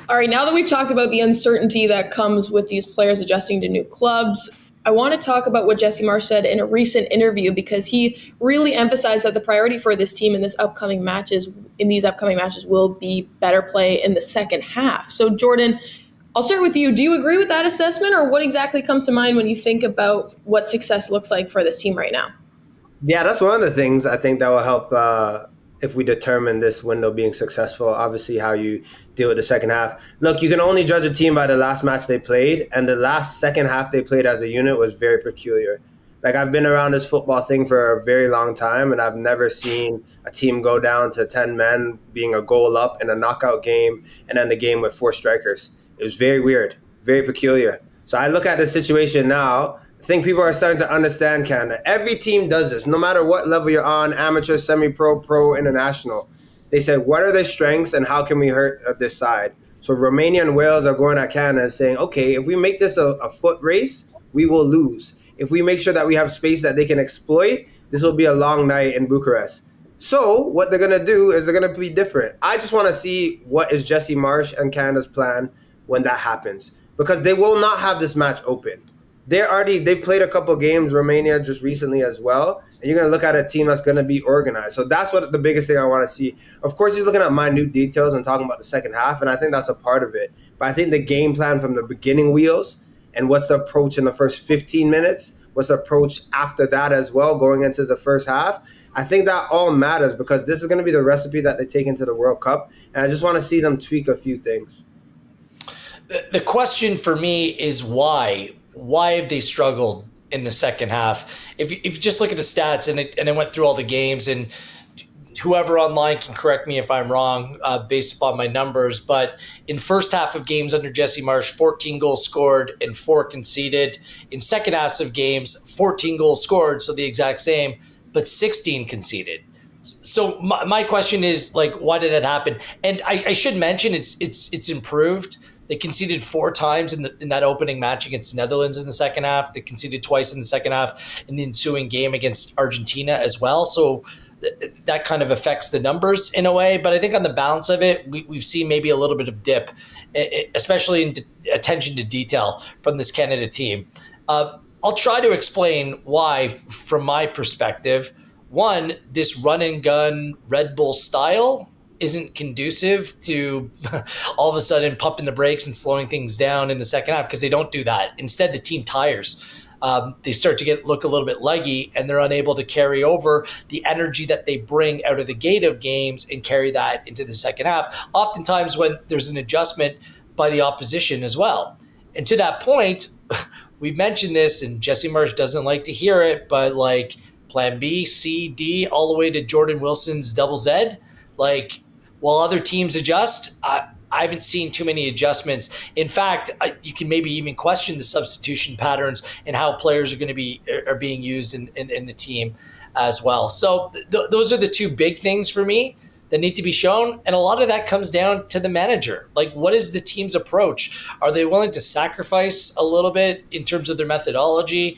All right, now that we've talked about the uncertainty that comes with these players adjusting to new clubs, I want to talk about what Jesse Marsh said in a recent interview, because he really emphasized that the priority for this team in these upcoming matches will be better play in the second half. So Jordan, I'll start with you. Do you agree with that assessment, or what exactly comes to mind when you think about what success looks like for this team right now? Yeah, that's one of the things I think that will help if we determine this window being successful. Obviously, how you deal with the second half. Look, you can only judge a team by the last match they played, and the last second half they played as a unit was very peculiar. Like, I've been around this football thing for a very long time, and I've never seen a team go down to 10 men being a goal up in a knockout game and end the game with 4 strikers. It was very weird, very peculiar. So I look at the situation now. I think people are starting to understand Canada. Every team does this, no matter what level you're on, amateur, semi-pro, pro, international. They said, what are their strengths and how can we hurt this side? So Romania and Wales are going at Canada and saying, okay, if we make this a foot race, we will lose. If we make sure that we have space that they can exploit, this will be a long night in Bucharest. So what they're going to do is they're going to be different. I just want to see what is Jesse Marsh and Canada's plan when that happens, because they will not have this match open. They've played a couple games, Romania just recently as well, and you're going to look at a team that's going to be organized. So that's what the biggest thing I want to see. Of course, he's looking at minute details and talking about the second half, and I think that's a part of it. But I think the game plan from the beginning wheels, and what's the approach in the first 15 minutes, what's the approach after that as well, going into the first half, I think that all matters, because this is going to be the recipe that they take into the World Cup, and I just want to see them tweak a few things. The question for me is why? Why have they struggled in the second half? If you just look at the stats, and I went through all the games, and whoever online can correct me if I'm wrong based upon my numbers, but in first half of games under Jesse Marsh, 14 goals scored and 4 conceded. In second halves of games, 14 goals scored, so the exact same, but 16 conceded. So my question is, like, why did that happen? And I should mention it's improved. They conceded 4 times in that opening match against the Netherlands in the second half. They conceded twice in the second half in the ensuing game against Argentina as well. So that kind of affects the numbers in a way. But I think on the balance of it, we've seen maybe a little bit of dip, especially in attention to detail from this Canada team. I'll try to explain why from my perspective. One, this run and gun Red Bull style isn't conducive to all of a sudden pumping the brakes and slowing things down in the second half, because they don't do that. Instead, the team tires. They start to look a little bit leggy, and they're unable to carry over the energy that they bring out of the gate of games and carry that into the second half, oftentimes when there's an adjustment by the opposition as well. And to that point, we've mentioned this, and Jesse Marsh doesn't like to hear it, but like plan B, C, D, all the way to Jordan Wilson's double Z, like, while other teams adjust, I haven't seen too many adjustments. In fact, you can maybe even question the substitution patterns and how players are being used in the team as well. So those are the 2 big things for me that need to be shown. And a lot of that comes down to the manager. Like, what is the team's approach? Are they willing to sacrifice a little bit in terms of their methodology?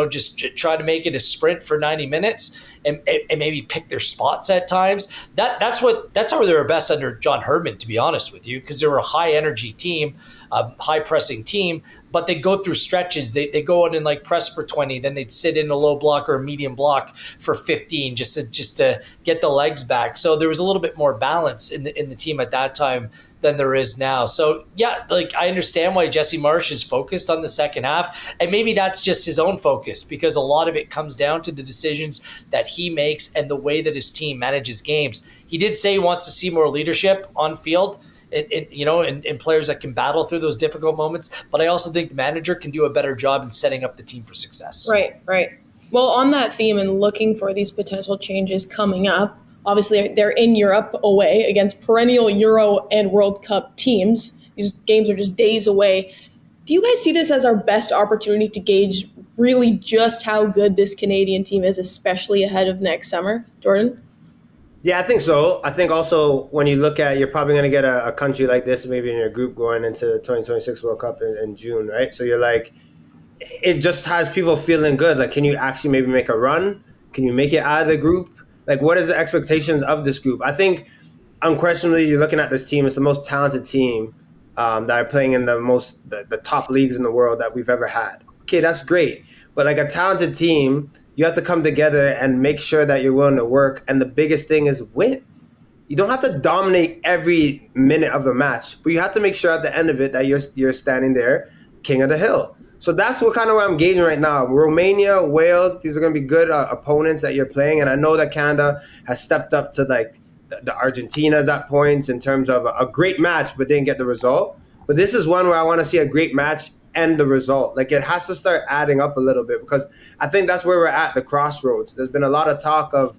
Just try to make it a sprint for 90 minutes and maybe pick their spots at times. That's how they were best under John Herdman, to be honest with you, because they were a high energy team, high pressing team, but they go through stretches. They go in and like press for 20, then they'd sit in a low block or a medium block for 15 just to get the legs back. So there was a little bit more balance in the team at that time than there is now. So yeah, like, I understand why Jesse Marsh is focused on the second half, and maybe that's just his own focus, because a lot of it comes down to the decisions that he makes and the way that his team manages games. He did say he wants to see more leadership on field, and players that can battle through those difficult moments. But I also think the manager can do a better job in setting up the team for success. Right. Well, on that theme and looking for these potential changes coming up, obviously they're in Europe away against perennial Euro and World Cup teams. These games are just days away. Do you guys see this as our best opportunity to gauge really just how good this Canadian team is, especially ahead of next summer? Jordan? Yeah, I think so. I think also when you look at, you're probably going to get a country like this maybe in your group going into the 2026 World Cup in June, right? So you're like, it just has people feeling good. Like, can you actually maybe make a run? Can you make it out of the group? Like, what is the expectations of this group? I think unquestionably you're looking at this team. It's the most talented team that are playing in the top leagues in the world that we've ever had. Okay, that's great. But like a talented team, you have to come together and make sure that you're willing to work. And the biggest thing is win. You don't have to dominate every minute of the match, but you have to make sure at the end of it that you're standing there, king of the hill. So that's what kind of what I'm gauging right now. Romania, Wales, these are going to be good opponents that you're playing, and I know that Canada has stepped up to like the Argentinas at points in terms of a great match, but didn't get the result. But this is one where I want to see a great match and the result. Like it has to start adding up a little bit because I think that's where we're at the crossroads. There's been a lot of talk of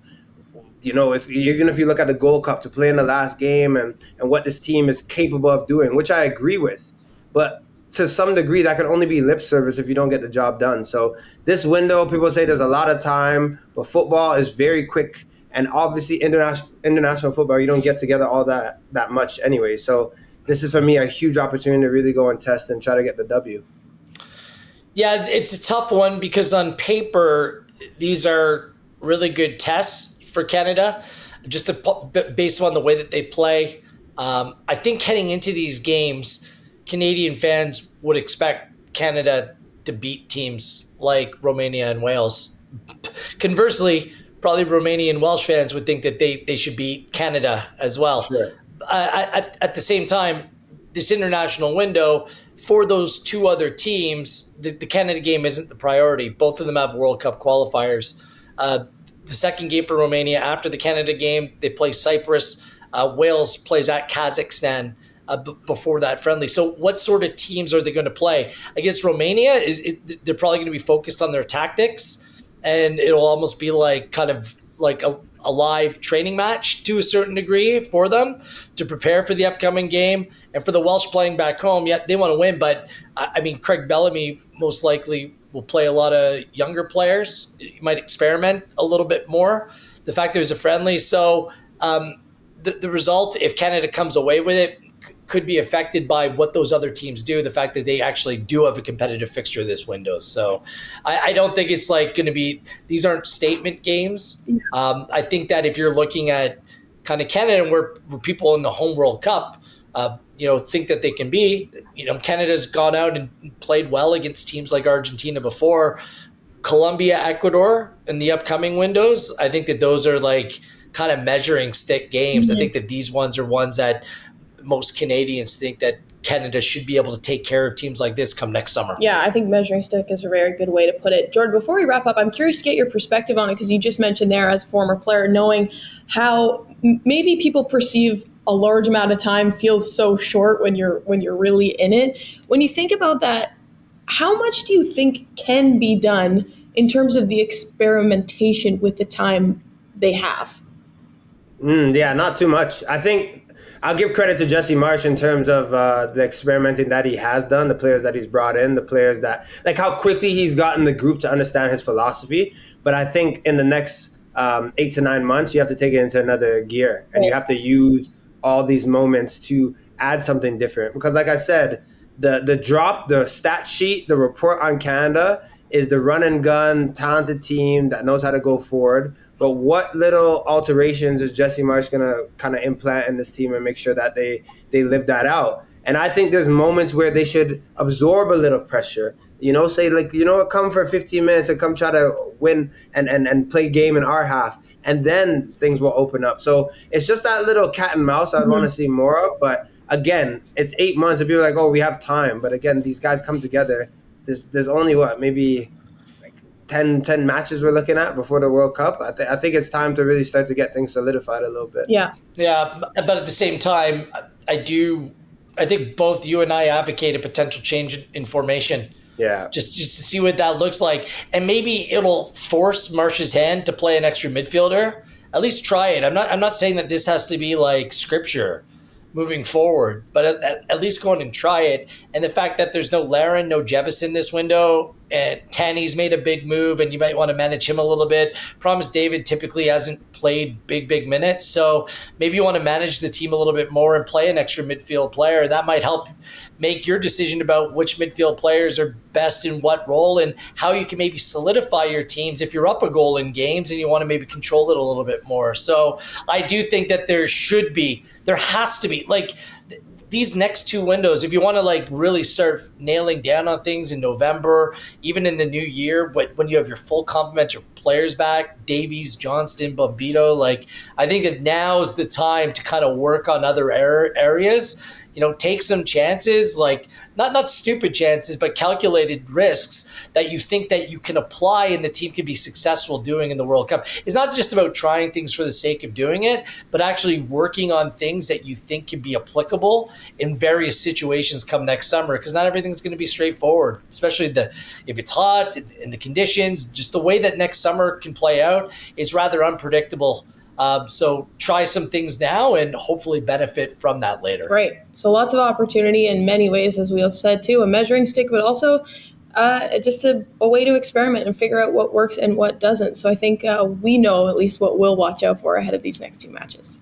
even if you look at the Gold Cup to play in the last game and what this team is capable of doing, which I agree with, but to some degree that can only be lip service if you don't get the job done. So this window, people say there's a lot of time, but football is very quick, and obviously international football, you don't get together all that much anyway. So this is for me a huge opportunity to really go and test and try to get the W. Yeah, it's a tough one because on paper these are really good tests for Canada, just based on the way that they play. I think heading into these games, Canadian fans would expect Canada to beat teams like Romania and Wales. Conversely, probably Romanian and Welsh fans would think that they should beat Canada as well. Sure. At the same time, this international window, for those two other teams, the Canada game isn't the priority. Both of them have World Cup qualifiers. The second game for Romania after the Canada game, they play Cyprus. Wales plays at Kazakhstan before that friendly. So what sort of teams are they going to play? Against Romania, they're probably going to be focused on their tactics, and it'll almost be like kind of like a live training match to a certain degree for them to prepare for the upcoming game. And for the Welsh playing back home, yeah, they want to win, but I mean, Craig Bellamy most likely will play a lot of younger players. You might experiment a little bit more. The fact that it was a friendly. So the result, if Canada comes away with it, could be affected by what those other teams do, the fact that they actually do have a competitive fixture this window. So I don't think it's like going to be, these aren't statement games. I think that if you're looking at kind of Canada and where people in the home World Cup, think that they can be, Canada's gone out and played well against teams like Argentina before. Colombia, Ecuador in the upcoming windows, I think that those are like kind of measuring stick games. Mm-hmm. I think that these ones are ones that most Canadians think that Canada should be able to take care of teams like this come next summer. Yeah, I think measuring stick is a very good way to put it. Jordan, before we wrap up, I'm curious to get your perspective on it because you just mentioned there as a former player, knowing how maybe people perceive a large amount of time feels so short when you're really in it. When you think about that, how much do you think can be done in terms of the experimentation with the time they have? Yeah, not too much. I think I'll give credit to Jesse Marsch in terms of the experimenting that he has done, the players that he's brought in, the players that, like how quickly he's gotten the group to understand his philosophy. But I think in the next 8 to 9 months, you have to take it into another gear, and you have to use all these moments to add something different. Because like I said, the stat sheet, the report on Canada is the run and gun, talented team that knows how to go forward. But what little alterations is Jesse Marsch going to kind of implant in this team and make sure that they live that out? And I think there's moments where they should absorb a little pressure. Say like, come for 15 minutes and come try to win and play game in our half. And then things will open up. So it's just that little cat and mouse I'd want to see more of. But again, it's 8 months and people are like, oh, we have time. But again, these guys come together. There's only maybe 10 matches we're looking at before the World Cup. I think it's time to really start to get things solidified a little bit. Yeah. But at the same time, I think both you and I advocate a potential change in formation. Yeah. Just to see what that looks like. And maybe it'll force Marsch's hand to play an extra midfielder. At least try it. I'm not saying that this has to be like scripture moving forward, but at least go in and try it. And the fact that there's no Larin, no Jebison this window, and Tanny's made a big move, and you might want to manage him a little bit. Promise David typically hasn't played big minutes, so maybe you want to manage the team a little bit more and play an extra midfield player. That might help make your decision about which midfield players are best in what role and how you can maybe solidify your teams if you're up a goal in games and you want to maybe control it a little bit more. So I do think that there has to be, like, these next two windows, if you want to like really start nailing down on things in November, even in the new year, but when you have your full complement of players back, Davies, Johnston, Bombito, like I think that now is the time to kind of work on other areas. Take some chances, like not stupid chances, but calculated risks that you think that you can apply and the team can be successful doing in the World Cup. It's not just about trying things for the sake of doing it, but actually working on things that you think can be applicable in various situations come next summer, because not everything's going to be straightforward, especially if it's hot and the conditions, just the way that next summer can play out, it's rather unpredictable. So try some things now and hopefully benefit from that later. Right. So lots of opportunity in many ways, as we said too, a measuring stick, but also just a way to experiment and figure out what works and what doesn't. So I think we know at least what we'll watch out for ahead of these next two matches.